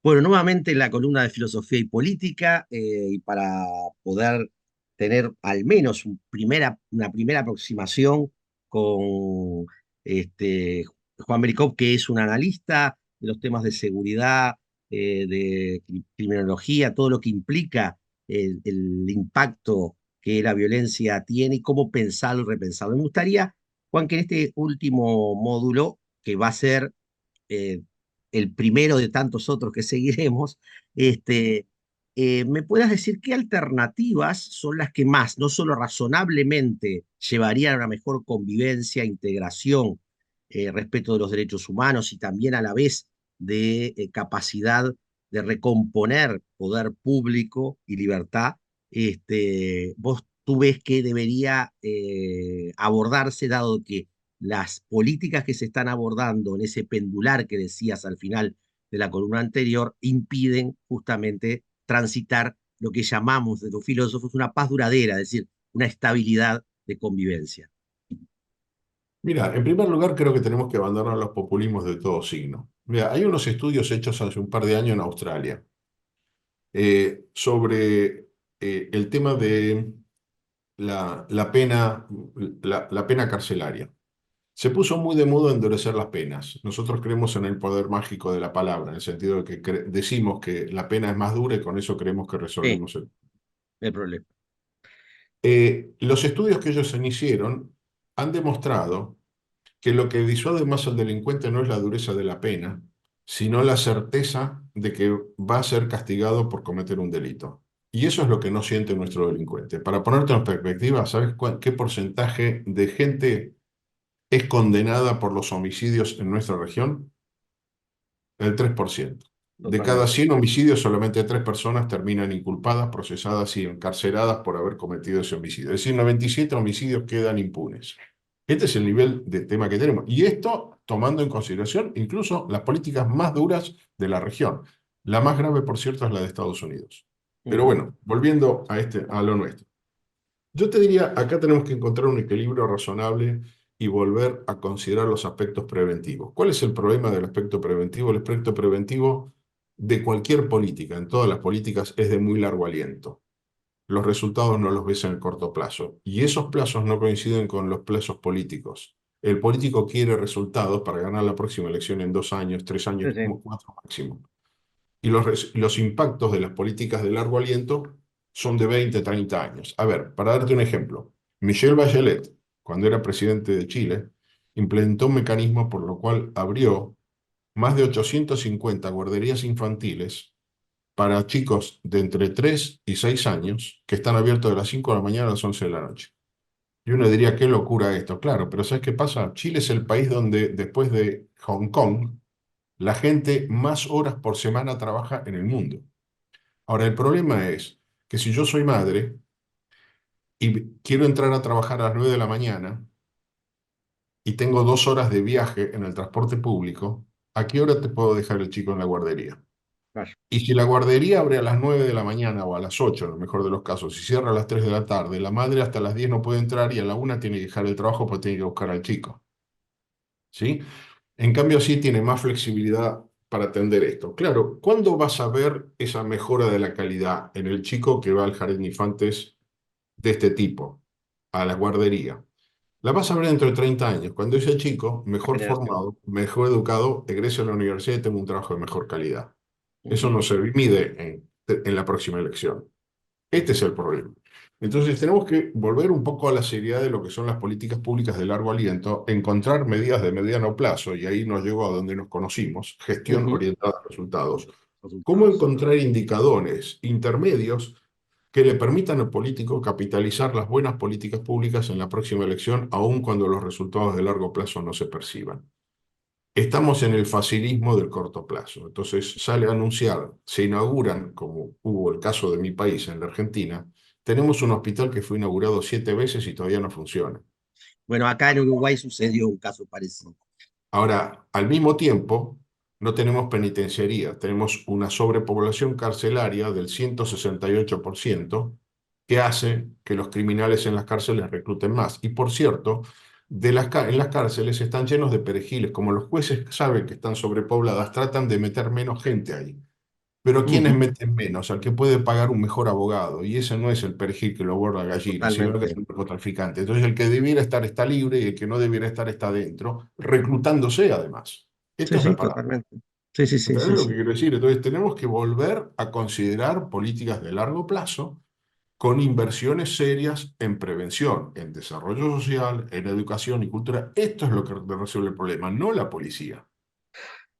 Bueno, nuevamente la columna de filosofía y política, y para poder tener al menos una primera aproximación con Juan Bericov, que es un analista de los temas de seguridad, de criminología, todo lo que implica el impacto que la violencia tiene y cómo pensarlo y repensarlo. Me gustaría, Juan, que en este último módulo, que va a ser eh, el primero de tantos otros que seguiremos, me puedas decir qué alternativas son las que más, no solo razonablemente, llevarían a una mejor convivencia, integración, respeto de los derechos humanos y también a la vez de capacidad de recomponer poder público y libertad. Vos tú ves que debería abordarse, dado que las políticas que se están abordando en ese pendular que decías al final de la columna anterior impiden justamente transitar lo que llamamos de los filósofos una paz duradera, es decir, una estabilidad de convivencia. Mira, en primer lugar creo que tenemos que abandonar los populismos de todo signo. Mira, hay unos estudios hechos hace un par de años en Australia sobre el tema de la pena, la pena carcelaria. Se puso muy de moda endurecer las penas. Nosotros creemos en el poder mágico de la palabra, en el sentido de que decimos que la pena es más dura y con eso creemos que Sí, resolvemos el... el problema. Los estudios que ellos hicieron han demostrado que lo que disuade más al delincuente no es la dureza de la pena, sino la certeza de que va a ser castigado por cometer un delito. Y eso es lo que no siente nuestro delincuente. Para ponerte en perspectiva, ¿sabes qué porcentaje de gente es condenada por los homicidios en nuestra región? El 3%. De cada Totalmente. 100 homicidios, solamente 3 personas terminan inculpadas, procesadas y encarceladas por haber cometido ese homicidio. Es decir, 97 homicidios quedan impunes. Este es el nivel de tema que tenemos. Y esto tomando en consideración incluso las políticas más duras de la región. La más grave, por cierto, es la de Estados Unidos. Pero Ujú. bueno, volviendo a lo nuestro. Yo te diría, acá tenemos que encontrar un equilibrio razonable y volver a considerar los aspectos preventivos. ¿Cuál es el problema del aspecto preventivo? El aspecto preventivo de cualquier política, en todas las políticas, es de muy largo aliento. Los resultados no los ves en el corto plazo y esos plazos no coinciden con los plazos políticos. El político quiere resultados para ganar la próxima elección en 2 años, 3 años, Sí, sí. como 4 máximo. Y los impactos de las políticas de largo aliento son de 20, 30 años. A ver, para darte un ejemplo, Michelle Bachelet, cuando era presidente de Chile, implementó un mecanismo por lo cual abrió más de 850 guarderías infantiles para chicos de entre 3 y 6 años que están abiertos de las 5 de la mañana a las 11 de la noche. Y uno diría, qué locura esto. Claro, pero ¿sabes qué pasa? Chile es el país donde, después de Hong Kong, la gente más horas por semana trabaja en el mundo. Ahora, el problema es que si yo soy madre y quiero entrar a trabajar a las 9 de la mañana y tengo 2 horas de viaje en el transporte público, ¿a qué hora te puedo dejar el chico en la guardería? Claro. Y si la guardería abre a las 9 de la mañana o a las 8, en el mejor de los casos, y cierra a las 3 de la tarde, la madre hasta las 10 no puede entrar y a la 1 tiene que dejar el trabajo porque tiene que buscar al chico. ¿Sí? En cambio, sí tiene más flexibilidad para atender esto. Claro, ¿cuándo vas a ver esa mejora de la calidad en el chico que va al jardín de infantes de este tipo, a la guardería? La vas a ver dentro de 30 años, cuando ese chico, La mejor generación. formado, mejor educado, egrese a la universidad y tenga un trabajo de mejor calidad. Eso Ujú. no se mide en la próxima elección. Este es el problema. Entonces tenemos que volver un poco a la seriedad de lo que son las políticas públicas de largo aliento, encontrar medidas de mediano plazo, y ahí nos llegó a donde nos conocimos, gestión Ujú. orientada a resultados. ¿Cómo Resultados. encontrar indicadores intermedios que le permitan al político capitalizar las buenas políticas públicas en la próxima elección, aun cuando los resultados de largo plazo no se perciban? Estamos en el facilismo del corto plazo. Entonces sale a anunciar, se inauguran, como hubo el caso de mi país en la Argentina, tenemos un hospital que fue inaugurado 7 veces y todavía no funciona. Bueno, acá en Uruguay sucedió un caso parecido. Ahora, al mismo tiempo, no tenemos penitenciaría, tenemos una sobrepoblación carcelaria del 168% que hace que los criminales en las cárceles recluten más. Y por cierto, en las cárceles están llenos de perejiles. Como los jueces saben que están sobrepobladas, tratan de meter menos gente ahí. Pero ¿quiénes Ujú, meten menos? Al que puede pagar un mejor abogado. Y ese no es el perejil que lo borda la gallina, sino que es totalmente. el narcotraficante. Entonces el que debiera estar está libre y el que no debiera estar está dentro, reclutándose además. Esto Sí, es sí, reparable. totalmente. Sí, sí, sí, ¿Entendés sí, lo que sí. quiero decir? Entonces tenemos que volver a considerar políticas de largo plazo con inversiones serias en prevención, en desarrollo social, en educación y cultura. Esto es lo que resuelve el problema, no la policía,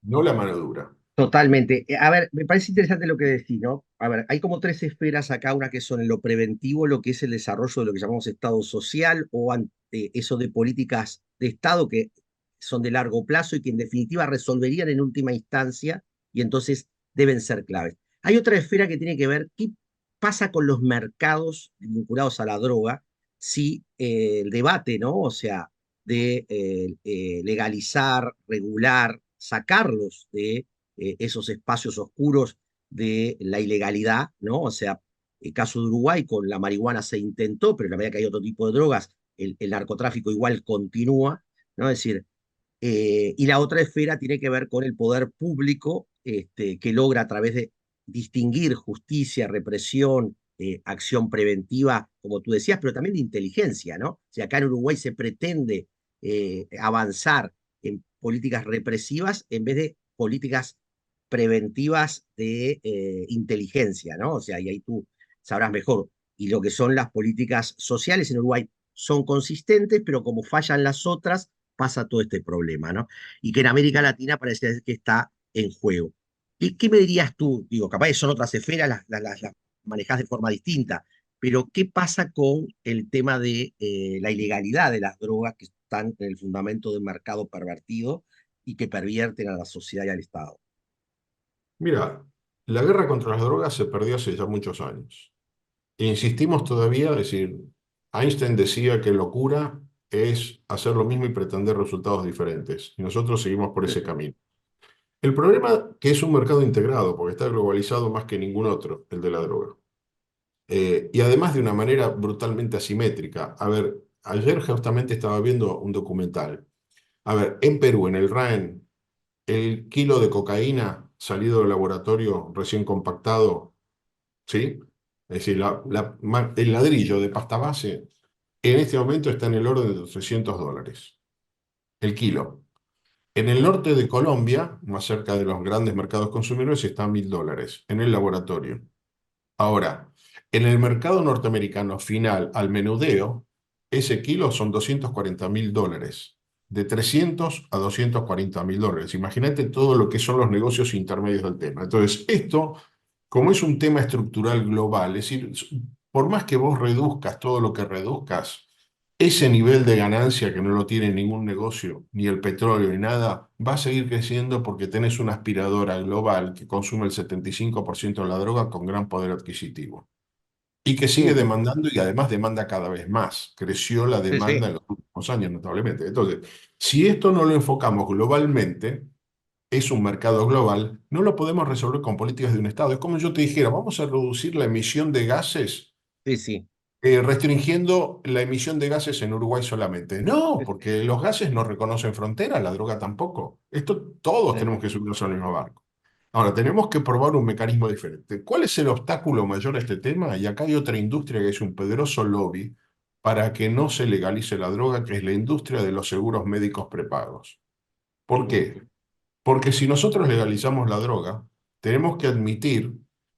no la mano dura. Totalmente. A ver, me parece interesante lo que decís, ¿no? A ver, hay como tres esferas acá, una que son en lo preventivo, lo que es el desarrollo de lo que llamamos Estado social o eso de políticas de Estado que son de largo plazo y que en definitiva resolverían en última instancia y entonces deben ser claves. Hay otra esfera que tiene que ver qué pasa con los mercados vinculados a la droga, si el debate, ¿no? O sea, de legalizar, regular, sacarlos de esos espacios oscuros de la ilegalidad, ¿no? O sea, el caso de Uruguay con la marihuana se intentó, pero en la medida que hay otro tipo de drogas, el narcotráfico igual continúa, ¿no? Es decir, y la otra esfera tiene que ver con el poder público que logra a través de distinguir justicia, represión, acción preventiva, como tú decías, pero también de inteligencia, ¿no? O sea, acá en Uruguay se pretende avanzar en políticas represivas en vez de políticas preventivas de inteligencia, ¿no? O sea, y ahí tú sabrás mejor. Y lo que son las políticas sociales en Uruguay son consistentes, pero como fallan las otras, pasa todo este problema, ¿no? Y que en América Latina parece que está en juego. ¿Qué me dirías tú? Digo, capaz que son otras esferas, las manejás de forma distinta, pero ¿qué pasa con el tema de la ilegalidad de las drogas que están en el fundamento del mercado pervertido y que pervierten a la sociedad y al Estado? Mira, la guerra contra las drogas se perdió hace ya muchos años. E insistimos todavía, es decir, Einstein decía que locura es hacer lo mismo y pretender resultados diferentes. Y nosotros seguimos por Sí, ese sí. camino. El problema que es un mercado integrado, porque está globalizado más que ningún otro, el de la droga. Y además de una manera brutalmente asimétrica. A ver, ayer justamente estaba viendo un documental. A ver, en Perú, en el RAEN, el kilo de cocaína salido del laboratorio recién compactado, ¿sí? Es decir, el ladrillo de pasta base en este momento está en el orden de los $300, el kilo. En el norte de Colombia, más cerca de los grandes mercados consumidores, está a $1.000 en el laboratorio. Ahora, en el mercado norteamericano final, al menudeo, ese kilo son $240.000, de 300 a $240.000. Imagínate todo lo que son los negocios intermedios del tema. Entonces, esto, como es un tema estructural global, es decir, por más que vos reduzcas todo lo que reduzcas, ese nivel de ganancia que no lo tiene ningún negocio, ni el petróleo, ni nada, va a seguir creciendo porque tenés una aspiradora global que consume el 75% de la droga con gran poder adquisitivo y que sigue Ujú. demandando y además demanda cada vez más. Creció la Sí, demanda sí. en los últimos años notablemente. Entonces, si esto no lo enfocamos globalmente, es un mercado global, no lo podemos resolver con políticas de un Estado. Es como yo te dijera, vamos a reducir la emisión de gases Sí, sí. restringiendo la emisión de gases en Uruguay solamente. No, Sí, sí. porque los gases no reconocen fronteras, la droga tampoco. Esto todos Sí. tenemos que subirnos al mismo barco. Ahora, tenemos que probar un mecanismo diferente. ¿Cuál es el obstáculo mayor a este tema? Y acá hay otra industria que es un poderoso lobby para que no se legalice la droga, que es la industria de los seguros médicos prepagos. ¿Por Ujú. qué? Porque si nosotros legalizamos la droga, tenemos que admitir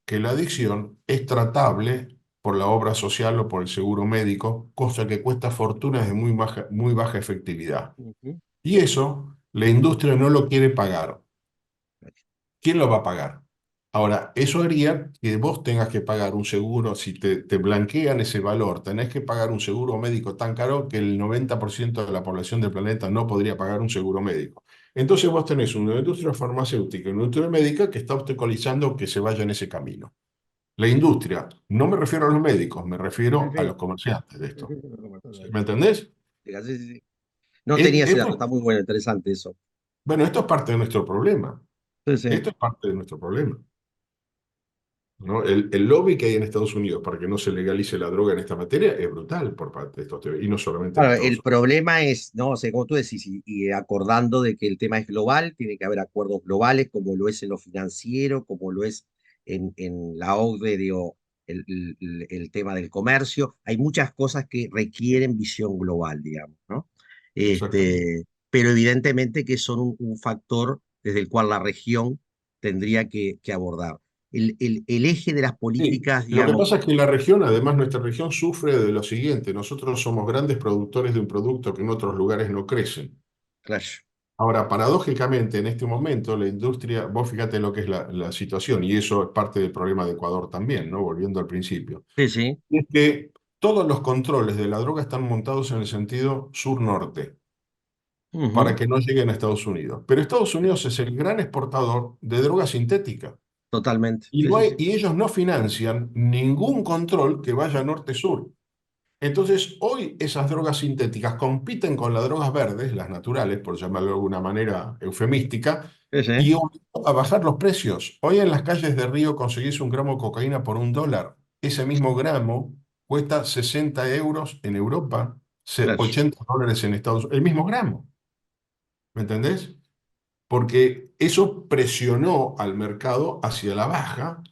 que la adicción es tratable por la obra social o por el seguro médico, cosa que cuesta fortunas de muy baja efectividad. Ujú. Y eso la industria no lo quiere pagar. ¿Quién lo va a pagar? Ahora, eso haría que vos tengas que pagar un seguro, si te blanquean ese valor, tenés que pagar un seguro médico tan caro que el 90% de la población del planeta no podría pagar un seguro médico. Entonces vos tenés una industria farmacéutica y una industria médica que está obstaculizando que se vaya en ese camino. La industria, no me refiero a los médicos, me Sí, refiero a sí. los comerciantes de esto. Sí, ¿Me entendés? sí, sí. No tenía ese dato, Esto, está muy bueno, interesante eso. bueno, esto es parte de nuestro problema. Sí, sí. Esto es parte de nuestro problema. ¿No? El lobby que hay en Estados Unidos para que no se legalice la droga en esta materia es brutal por parte de estos temas, y no solamente en Claro, Estados el Unidos. problema es, no, o sea, como tú decís, y acordando de que el tema es global, tiene que haber acuerdos globales, como lo es en lo financiero, como lo es en la OCDE, digo, el tema del comercio. Hay muchas cosas que requieren visión global, digamos, ¿no? Exactamente. Pero evidentemente que son un factor desde el cual la región tendría que abordar. El eje de las Sí, políticas, lo que digamos, pasa es que la región, además nuestra región sufre de lo siguiente, nosotros somos grandes productores de un producto que en otros lugares no crecen. claro, Ahora, paradójicamente, en este momento, la industria, vos fíjate lo que es la situación, y eso es parte del problema de Ecuador también, ¿no? Volviendo al principio. sí, sí, Es que todos los controles de la droga están montados en el sentido sur-norte, para ujú, que no lleguen a Estados Unidos. Pero Estados Unidos es el gran exportador de droga sintética. totalmente, Y, sí, no sí, hay, sí, y ellos no financian ningún control que vaya norte-sur. Entonces, hoy esas drogas sintéticas compiten con las drogas verdes, las naturales, por llamarlo de alguna manera eufemística, sí, sí, y obligó a bajar los precios. Hoy en las calles de Río conseguís un gramo de cocaína por $1. Ese mismo gramo cuesta 60 euros en Europa, claro, $80 en Estados Unidos, el mismo gramo, ¿me entendés? Porque eso presionó al mercado hacia la baja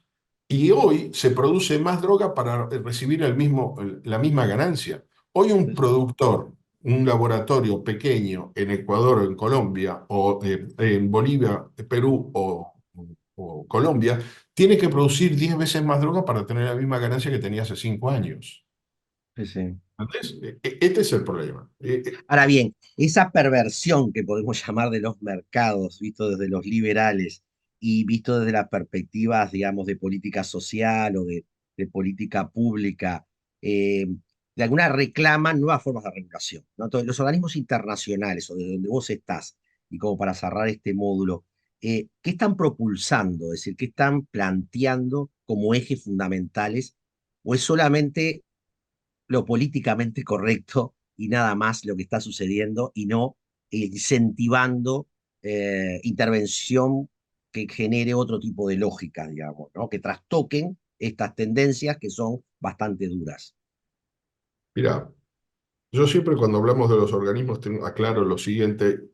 y hoy se produce más droga para recibir la misma ganancia. Hoy un sí, sí, productor, un laboratorio pequeño en Ecuador o en Colombia o en Bolivia, Perú o Colombia, tiene que producir 10 veces más droga para tener la misma ganancia que tenía hace 5 años. sí, sí. ¿Entendés? Este es el problema. Ahora bien, esa perversión que podemos llamar de los mercados, visto desde los liberales y visto desde las perspectivas, digamos, de política social o de política pública, de alguna reclaman nuevas formas de regulación, ¿no? Entonces, los organismos internacionales o de donde vos estás, y como para cerrar este módulo, ¿qué están propulsando? Es decir, ¿qué están planteando como ejes fundamentales? ¿O es solamente lo políticamente correcto y nada más lo que está sucediendo y no incentivando intervención que genere otro tipo de lógica, digamos, ¿no? Que trastoquen estas tendencias que son bastante duras? Mira, yo siempre cuando hablamos de los organismos aclaro lo siguiente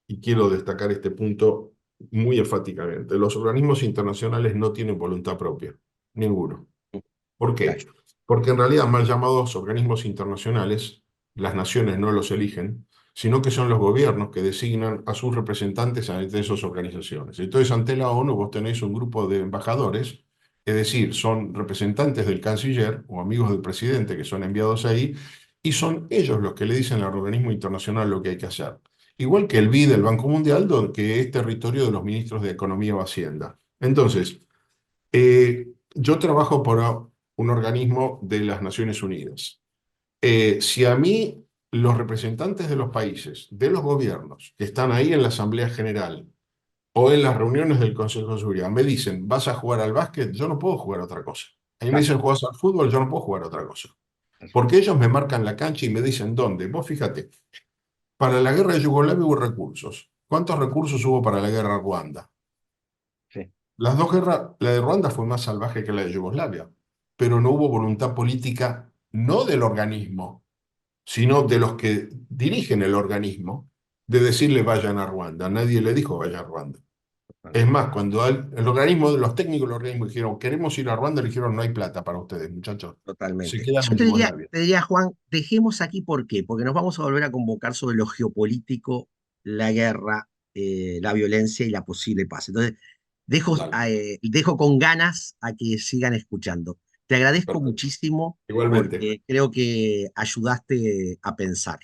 y quiero destacar este punto muy enfáticamente. Los organismos internacionales no tienen voluntad propia, ninguno. ¿Por qué? Claro, Porque en realidad, mal llamados organismos internacionales, las naciones no los eligen, sino que son los gobiernos que designan a sus representantes ante esas organizaciones. Entonces, ante la ONU vos tenés un grupo de embajadores, es decir, son representantes del canciller o amigos del presidente que son enviados ahí, y son ellos los que le dicen al organismo internacional lo que hay que hacer. Igual que el BID del Banco Mundial, que es territorio de los ministros de Economía o Hacienda. Entonces, yo trabajo para un organismo de las Naciones Unidas. Si a mí los representantes de los países, de los gobiernos que están ahí en la Asamblea General o en las reuniones del Consejo de Seguridad me dicen, vas a jugar al básquet, yo no puedo jugar a otra cosa. A mí me claro, dicen, juegas al fútbol, yo no puedo jugar a otra cosa. Porque ellos me marcan la cancha y me dicen dónde. Vos fíjate, para la guerra de Yugoslavia hubo recursos. ¿Cuántos recursos hubo para la guerra de Ruanda? sí, Las dos guerras, la de Ruanda fue más salvaje que la de Yugoslavia, pero no hubo voluntad política, no del organismo, sino de los que dirigen el organismo, de decirle vayan a Ruanda. Nadie le dijo vaya a Ruanda. Es totalmente. más, cuando el organismo, los técnicos del organismo dijeron queremos ir a Ruanda, le dijeron no hay plata para ustedes, muchachos. Se Totalmente. quedan Yo en Yugoslavia. te diría, Juan, dejemos aquí ¿por qué? Porque nos vamos a volver a convocar sobre lo geopolítico, la guerra, la violencia y la posible paz. Entonces, Dale, dejo con ganas a que sigan escuchando. Te agradezco perfecto. muchísimo Igualmente. porque creo que ayudaste a pensar.